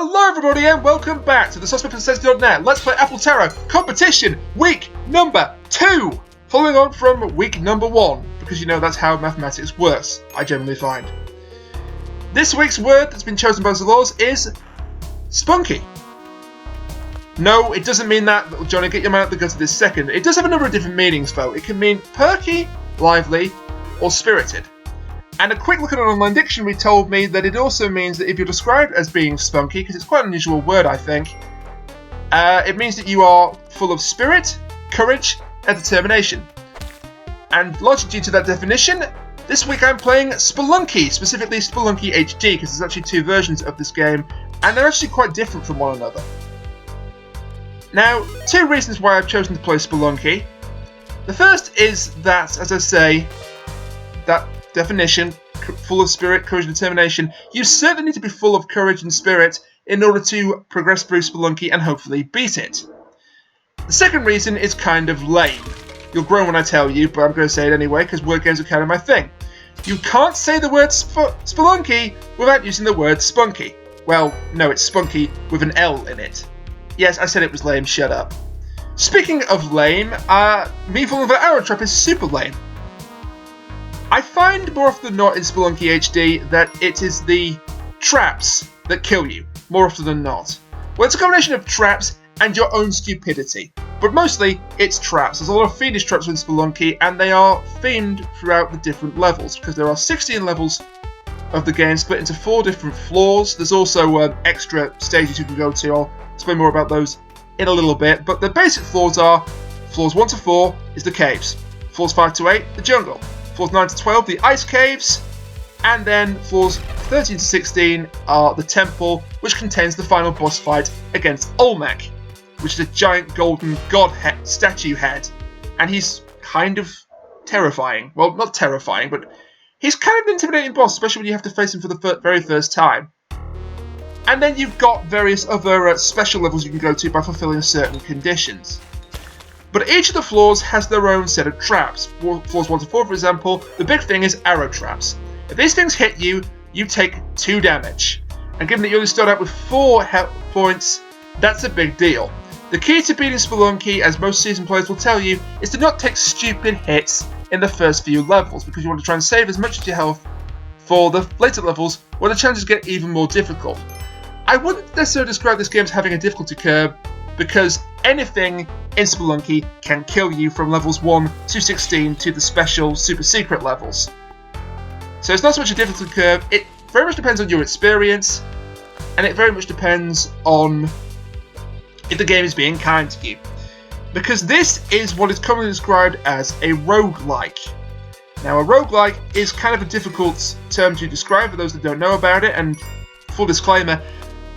Hello everybody and welcome back to the suspectandsensitive.net Let's Play Apple Terror Competition Week number 2! Following on from week number 1, because you know that's how mathematics works, I generally find. This week's word that's been chosen by the laws is spunky. No, it doesn't mean that, little Johnny, get your man out the gutter this second. It does have a number of different meanings though. It can mean perky, lively, or spirited. And a quick look at an online dictionary told me that it also means that if you're described as being spunky, because it's quite an unusual word I think, it means that you are full of spirit, courage, and determination. And largely due to that definition, this week I'm playing Spelunky, specifically Spelunky HD, because there's actually 2 versions of this game, and they're actually quite different from one another. Now, 2 reasons why I've chosen to play Spelunky. The first is that, as I say, that definition, full of spirit, courage and determination, you certainly need to be full of courage and spirit in order to progress through Spelunky and hopefully beat it. The second reason is kind of lame. You'll groan when I tell you, but I'm going to say it anyway because word games are kind of my thing. You can't say the word Spelunky without using the word spunky. Well, no, it's spunky with an L in it. Yes, I said it was lame, shut up. Speaking of lame, me falling for arrow trap is super lame. I find more often than not in Spelunky HD that it is the traps that kill you, more often than not. Well, it's a combination of traps and your own stupidity, but mostly it's traps. There's a lot of fiendish traps in Spelunky, and they are themed throughout the different levels, because there are 16 levels of the game split into 4 different floors. There's also extra stages you can go to. I'll explain more about those in a little bit, but the basic floors are floors 1 to 4 is the caves, floors 5 to 8 the jungle, floors 9 to 12, the ice caves, and then floors 13 to 16 are the temple, which contains the final boss fight against Olmec, which is a giant golden god statue head, and he's kind of terrifying. Well, not terrifying, but he's kind of an intimidating boss, especially when you have to face him for the very first time. And then you've got various other special levels you can go to by fulfilling certain conditions. But each of the floors has their own set of traps. Floors 1 to 4, for example, the big thing is arrow traps. If these things hit you, you take 2 damage. And given that you only start out with 4 health points, that's a big deal. The key to beating Spelunky, as most seasoned players will tell you, is to not take stupid hits in the first few levels, because you want to try and save as much of your health for the later levels, where the challenges get even more difficult. I wouldn't necessarily describe this game as having a difficulty curve, because anything in Spelunky can kill you from levels 1 to 16 to the special super secret levels. So it's not so much a difficulty curve, it very much depends on your experience, and it very much depends on if the game is being kind to you. Because this is what is commonly described as a roguelike. Now, a roguelike is kind of a difficult term to describe for those that don't know about it, and full disclaimer,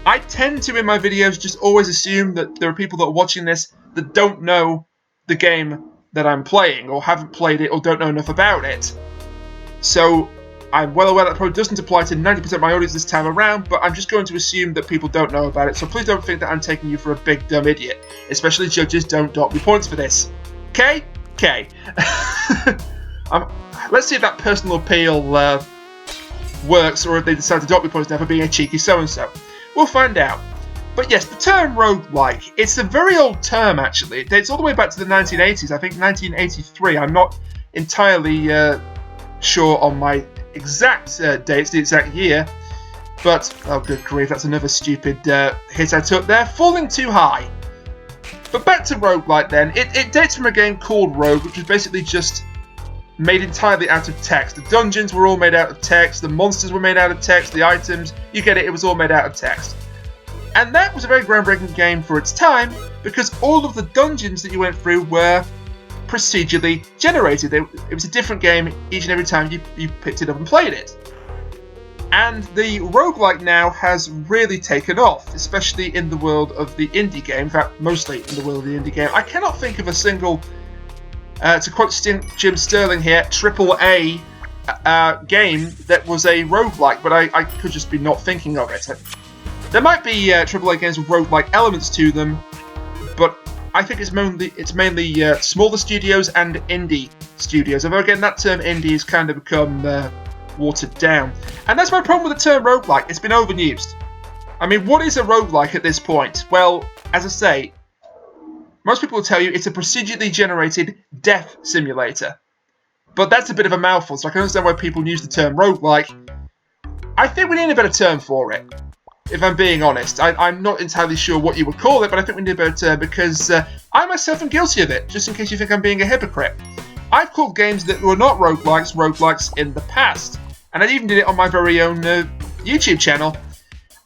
I tend to, in my videos, just always assume that there are people that are watching this that don't know the game that I'm playing, or haven't played it, or don't know enough about it. So, I'm well aware that probably doesn't apply to 90% of my audience this time around, but I'm just going to assume that people don't know about it, so please don't think that I'm taking you for a big dumb idiot. Especially judges, don't dock me points for this. Okay? Okay. Let's see if that personal appeal works, or if they decide to dock me points now for being a cheeky so-and-so. We'll find out. But yes, the term roguelike, it's a very old term actually. It dates all the way back to the 1980s, I think 1983. I'm not entirely sure on my exact dates, the exact year. But, oh good grief, that's another stupid hit I took there. Falling too high. But back to roguelike then. It dates from a game called Rogue, which was basically just made entirely out of text. The dungeons were all made out of text, the monsters were made out of text, the items, you get it was all made out of text. And that was a very groundbreaking game for its time, because all of the dungeons that you went through were procedurally generated. It was a different game each and every time you picked it up and played it. And the roguelike now has really taken off, especially in the world of the indie game, in fact mostly in the world of the indie game. I cannot think of a single, to quote Jim Sterling here, AAA game that was a roguelike, but I could just be not thinking of it. There might be AAA games with roguelike elements to them, but I think it's mainly smaller studios and indie studios. Although again, that term indie has kind of become watered down. And that's my problem with the term roguelike. It's been overused. I mean, what is a roguelike at this point? Well, as I say, most people will tell you it's a procedurally generated death simulator. But that's a bit of a mouthful, so I can understand why people use the term roguelike. I think we need a better term for it, if I'm being honest. I'm not entirely sure what you would call it, but I think we need a better term because I myself am guilty of it, just in case you think I'm being a hypocrite. I've called games that were not roguelikes in the past, and I even did it on my very own YouTube channel.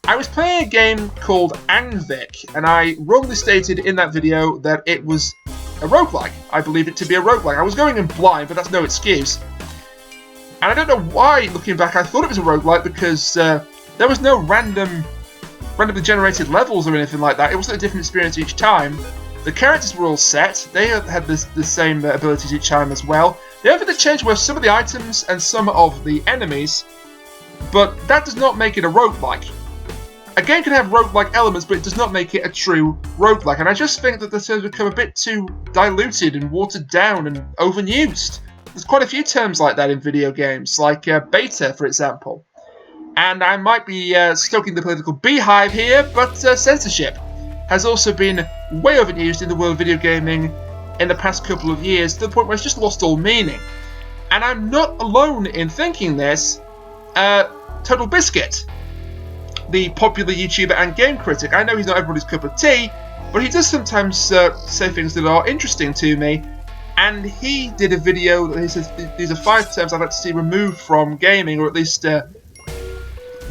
I was playing a game called Anvik, and I wrongly stated in that video that it was a roguelike. I believed it to be a roguelike. I was going in blind, but that's no excuse. And I don't know why, looking back, I thought it was a roguelike because there was no randomly generated levels or anything like that. It wasn't a different experience each time. The characters were all set. They had the same abilities each time as well. The only thing that changed were some of the items and some of the enemies, but that does not make it a roguelike. A game can have roguelike elements, but it does not make it a true roguelike, and I just think that the terms become a bit too diluted and watered down and overused. There's quite a few terms like that in video games, like beta, for example. And I might be stoking the political beehive here, but censorship has also been way overused in the world of video gaming in the past couple of years, to the point where it's just lost all meaning. And I'm not alone in thinking this. Total Biscuit, the popular YouTuber and game critic. I know he's not everybody's cup of tea, but he does sometimes say things that are interesting to me. And he did a video that he says these are 5 terms I'd like to see removed from gaming, or at least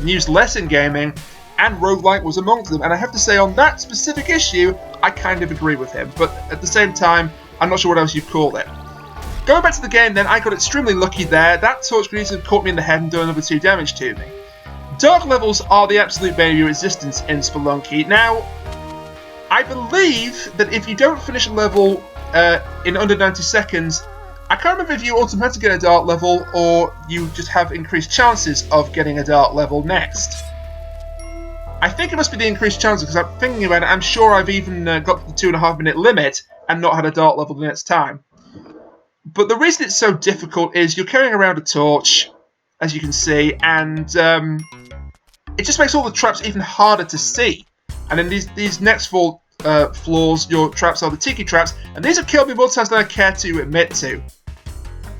used less in gaming, and roguelike was amongst them. And I have to say, on that specific issue, I kind of agree with him. But at the same time, I'm not sure what else you'd call it. Going back to the game then, I got extremely lucky there. That torch could easily have caught me in the head and done another 2 damage to me. Dark levels are the absolute bane of your existence in Spelunky. Now, I believe that if you don't finish a level in under 90 seconds, I can't remember if you automatically get a dark level or you just have increased chances of getting a dark level next. I think it must be the increased chances, because I'm thinking about it, I'm sure I've even got the 2.5 minute limit and not had a dark level the next time. But the reason it's so difficult is you're carrying around a torch, as you can see, and it just makes all the traps even harder to see. And in these next 4 floors, your traps are the tiki traps, and these have killed me more times than I care to admit to.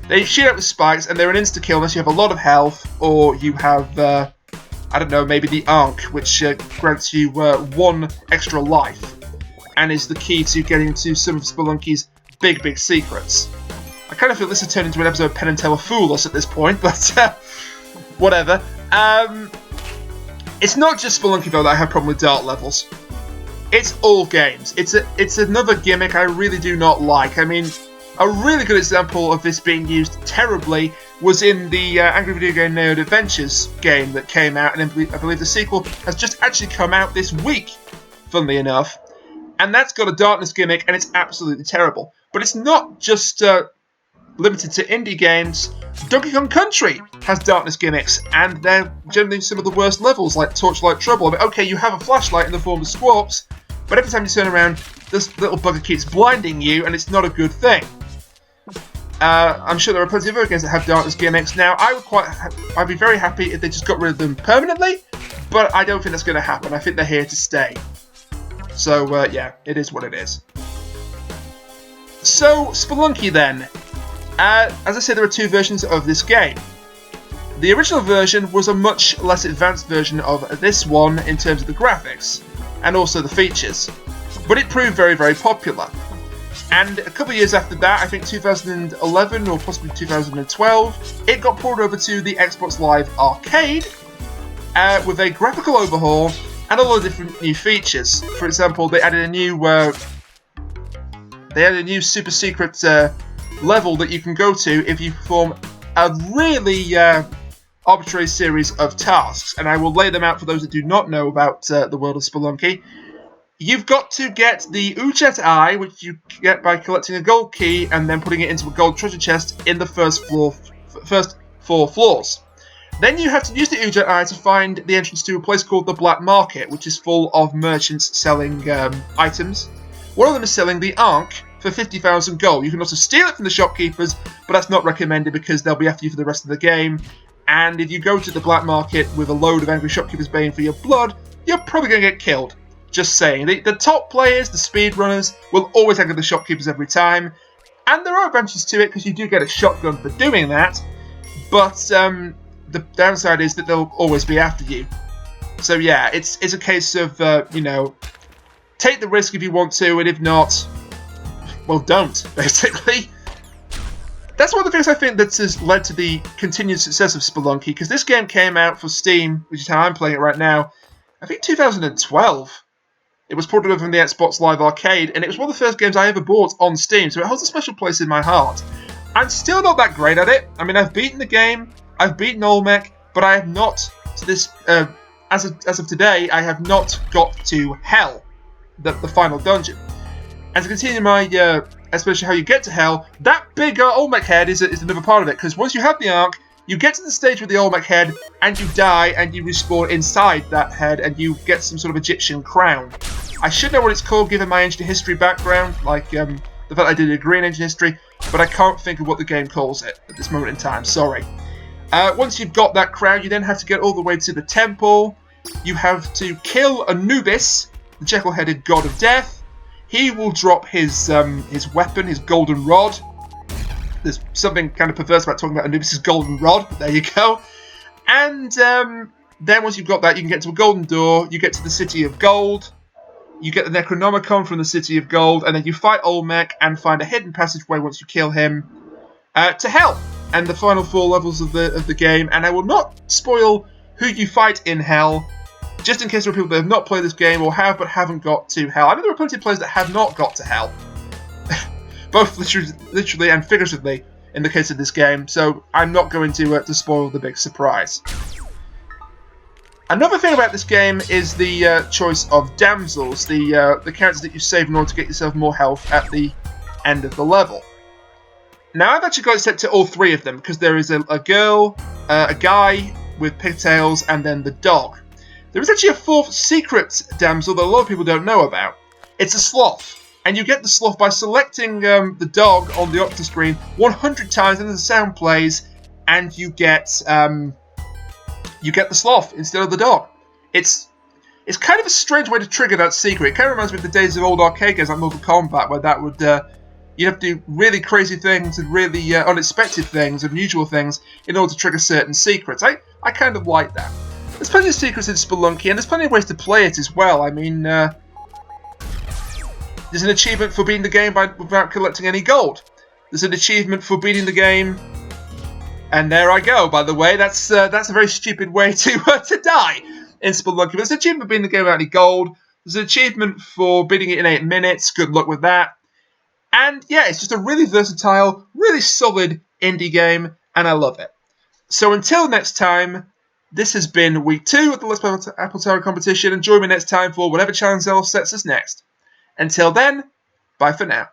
They shoot out with spikes, and they're an insta-kill unless you have a lot of health, or you have, I don't know, maybe the Ankh, which grants you 1 extra life, and is the key to getting to some of Spelunky's big secrets. I kind of feel this has turned into an episode of Penn and Teller Fool Us at this point, but whatever. It's not just Spelunky, though, that I have a problem with dark levels. It's all games. It's another gimmick I really do not like. I mean, a really good example of this being used terribly was in the Angry Video Game Nerd Adventures game that came out, and I believe the sequel has just actually come out this week, funnily enough. And that's got a darkness gimmick, and it's absolutely terrible. But it's not just limited to indie games. Donkey Kong Country has darkness gimmicks, and they're generally some of the worst levels, like Torchlight Trouble. I mean, okay, you have a flashlight in the form of squawks, but every time you turn around, this little bugger keeps blinding you, and it's not a good thing. I'm sure there are plenty of other games that have darkness gimmicks. Now, I'd be very happy if they just got rid of them permanently, but I don't think that's going to happen. I think they're here to stay. So, yeah, it is what it is. So, Spelunky then. As I said, there are 2 versions of this game. The original version was a much less advanced version of this one in terms of the graphics, and also the features. But it proved very popular. And a couple of years after that, I think 2011 or possibly 2012, it got ported over to the Xbox Live Arcade with a graphical overhaul and a lot of different new features. For example, they added a new super secret level that you can go to if you perform a really arbitrary series of tasks, and I will lay them out for those that do not know about the world of Spelunky. You've got to get the Ujet Eye, which you get by collecting a gold key and then putting it into a gold treasure chest in the first 4 floors. Then you have to use the Ujet Eye to find the entrance to a place called the Black Market, which is full of merchants selling items. One of them is selling the Ankh for 50,000 gold. You can also steal it from the shopkeepers, but that's not recommended because they'll be after you for the rest of the game. And if you go to the Black Market with a load of angry shopkeepers baying for your blood, you're probably going to get killed. Just saying. The top players, the speedrunners, will always angle the shopkeepers every time. And there are advantages to it because you do get a shotgun for doing that. But the downside is that they'll always be after you. So yeah, it's a case of, you know, take the risk if you want to, and if not, well, don't, basically. That's one of the things I think that has led to the continued success of Spelunky, because this game came out for Steam, which is how I'm playing it right now, I think 2012. It was ported over from the Xbox Live Arcade, and it was one of the first games I ever bought on Steam, so it holds a special place in my heart. I'm still not that great at it. I mean, I've beaten the game, I've beaten Olmec, but I have not, to this, as of today, I have not got to Hell, the final dungeon. And to continue my explanation how you get to Hell, that big Olmec head is another part of it, because once you have the Ark, you get to the stage with the Olmec head, and you die, and you respawn inside that head, and you get some sort of Egyptian crown. I should know what it's called, given my ancient history background, like the fact I did a degree in ancient history, but I can't think of what the game calls it at this moment in time, sorry. Once you've got that crown, you then have to get all the way to the temple. You have to kill Anubis, the Jekyll-headed god of death. He will drop his weapon, his golden rod. There's something kind of perverse about talking about Anubis' golden rod, but there you go. And then once you've got that, you can get to a golden door, you get to the City of Gold, you get the Necronomicon from the City of Gold, and then you fight Olmec and find a hidden passageway once you kill him to Hell, and the final 4 levels of the game. And I will not spoil who you fight in Hell, just in case there are people that have not played this game or have but haven't got to Hell. I know there are plenty of players that have not got to Hell, both literally and figuratively in the case of this game, so I'm not going to spoil the big surprise. Another thing about this game is the choice of damsels, the characters that you save in order to get yourself more health at the end of the level. Now I've actually got it set to all 3 of them, because there is a girl, a guy with pigtails, and then the dog. There is actually a 4th secret damsel that a lot of people don't know about. It's a sloth, and you get the sloth by selecting the dog on the Opta screen 100 times, and the sound plays, and you get the sloth instead of the dog. It's kind of a strange way to trigger that secret. It kind of reminds me of the days of old arcade games like Mortal Kombat, where that would you'd have to do really crazy things and really unexpected things, unusual things, in order to trigger certain secrets. I kind of like that. There's plenty of secrets in Spelunky, and there's plenty of ways to play it as well. I mean, there's an achievement for beating the game without collecting any gold. There's an achievement for beating the game, and there I go. By the way, that's a very stupid way to die in Spelunky. But there's an achievement for beating the game without any gold. There's an achievement for beating it in 8 minutes. Good luck with that. And yeah, it's just a really versatile, really solid indie game, and I love it. So until next time, this has been week 2 of the Let's Play Apple Terra competition, and join me next time for whatever challenge else sets us next. Until then, bye for now.